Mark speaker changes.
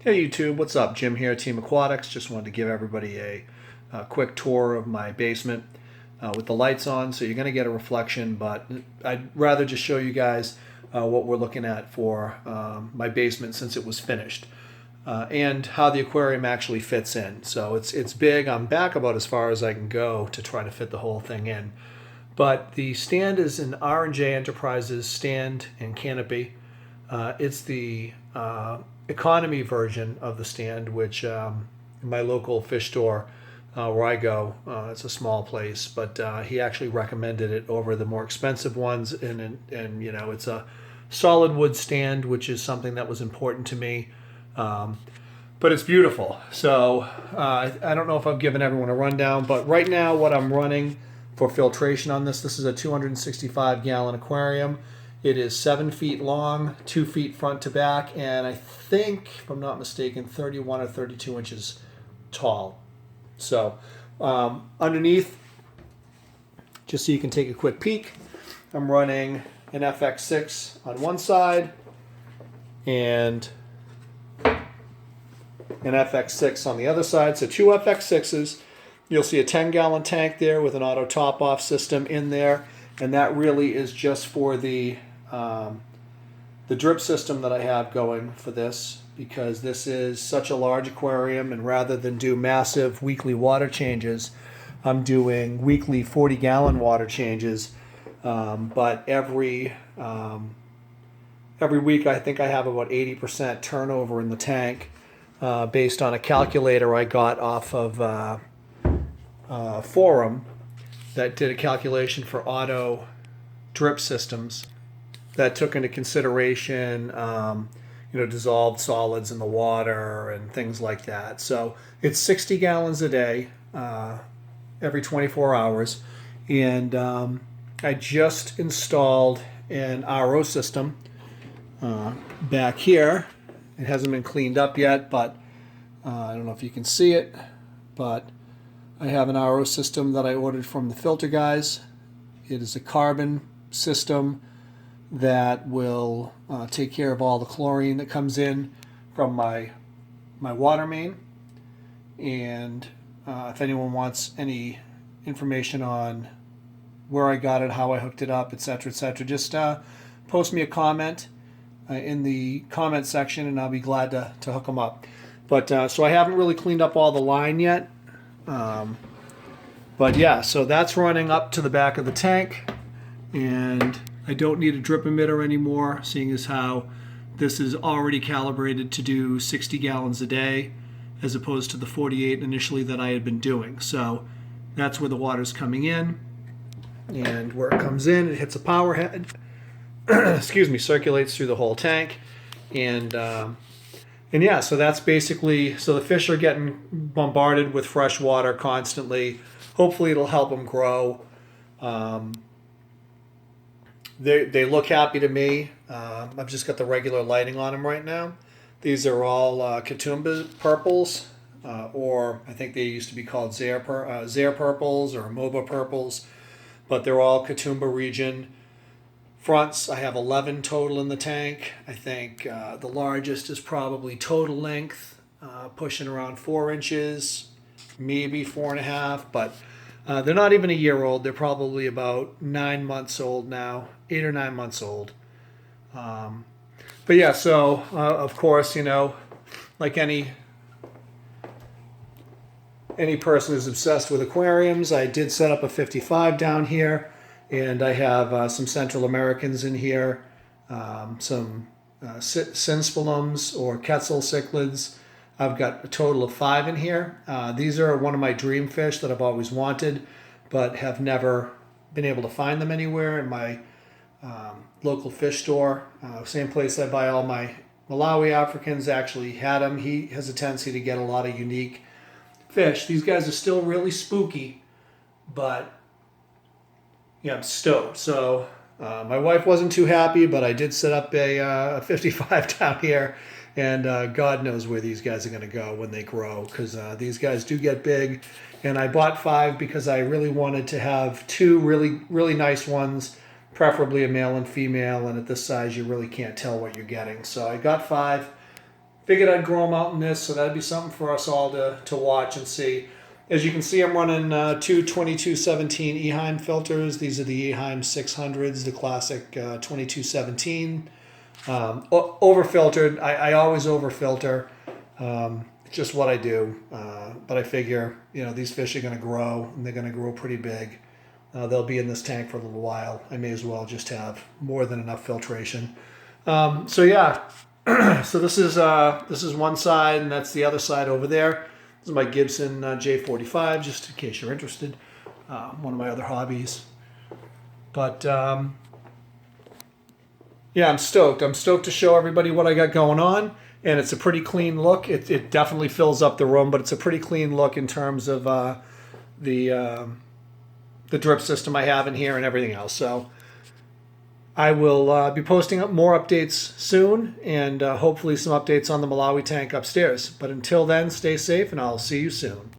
Speaker 1: Hey YouTube, what's up? Jim here, Team Aquatics. Just wanted to give everybody a quick tour of my basement with the lights on, so you're going to get a reflection, but I'd rather just show you guys what we're looking at for my basement since it was finished and how the aquarium actually fits in. So it's big. I'm back about as far as I can go to try to fit the whole thing in. But the stand is an R&J Enterprises stand and canopy. It's the economy version of the stand, which in my local fish store where I go, it's a small place, but he actually recommended it over the more expensive ones, and you know, it's a solid wood stand, which is something that was important to me. But it's beautiful. So I don't know if I've given everyone a rundown, but right now what I'm running for filtration on this is a 265 gallon aquarium. It is 7 feet long, 2 feet front to back, and I think, if I'm not mistaken, 31 or 32 inches tall. So underneath, just so you can take a quick peek, I'm running an FX6 on one side and an FX6 on the other side. So two FX6s. You'll see a 10-gallon tank there with an auto top-off system in there, and that really is just for the drip system that I have going for this, because this is such a large aquarium, and rather than do massive weekly water changes, I'm doing weekly 40-gallon water changes. But every week I think I have about 80% turnover in the tank based on a calculator I got off of forum that did a calculation for auto drip systems that took into consideration dissolved solids in the water and things like that. So it's 60 gallons a day every 24 hours, and I just installed an RO system back here. It hasn't been cleaned up yet, but I don't know if you can see it, but I have an RO system that I ordered from the filter guys. It is a carbon system that will take care of all the chlorine that comes in from my water main. And if anyone wants any information on where I got it, how I hooked it up, etc., just post me a comment in the comment section, and I'll be glad to hook them up. But so I haven't really cleaned up all the line yet. But yeah, so that's running up to the back of the tank, and I don't need a drip emitter anymore, seeing as how this is already calibrated to do 60 gallons a day as opposed to the 48 initially that I had been doing. So that's where the water's coming in, and where it comes in, it hits a power head, excuse me, circulates through the whole tank, and yeah, so that's basically, so the fish are getting bombarded with fresh water constantly. Hopefully it'll help them grow. They look happy to me. I've just got the regular lighting on them right now. These are all Katoomba purples, or I think they used to be called Zaire purples or MOBA purples, but they're all Katoomba region. Fronts, I have 11 total in the tank. I think the largest is probably total length, pushing around 4 inches, maybe 4.5, but they're not even a year old. They're probably about 9 months old now, 8 or 9 months old. But yeah, so of course, you know, like any person who's obsessed with aquariums, I did set up a 55 down here. And I have some Central Americans in here, some Synspelums or Quetzal cichlids. I've got a total of 5 in here. These are one of my dream fish that I've always wanted, but have never been able to find them anywhere in my local fish store. Same place I buy all my Malawi Africans actually had them. He has a tendency to get a lot of unique fish. These guys are still really spooky, but yeah, I'm stoked. So my wife wasn't too happy, but I did set up a 55 down here, and God knows where these guys are going to go when they grow, because these guys do get big. And I bought 5 because I really wanted to have 2 really nice ones, preferably a male and female, and at this size you really can't tell what you're getting. So I got 5. figured I'd grow them out in this, so that'd be something for us all to watch and see. As you can see, I'm running two 2217 Eheim filters. These are the Eheim 600s, the classic 2217. Over-filtered. I always over-filter. Just what I do. But I figure, these fish are going to grow, and they're going to grow pretty big. They'll be in this tank for a little while. I may as well just have more than enough filtration. So yeah, so this is one side, and that's the other side over there. This is my Gibson J45, just in case you're interested. One of my other hobbies. But yeah, I'm stoked. I'm stoked to show everybody what I got going on, and it's a pretty clean look. It definitely fills up the room, but it's a pretty clean look in terms of the drip system I have in here and everything else. So I will be posting up more updates soon, and hopefully some updates on the Malawi tank upstairs. But until then, stay safe, and I'll see you soon.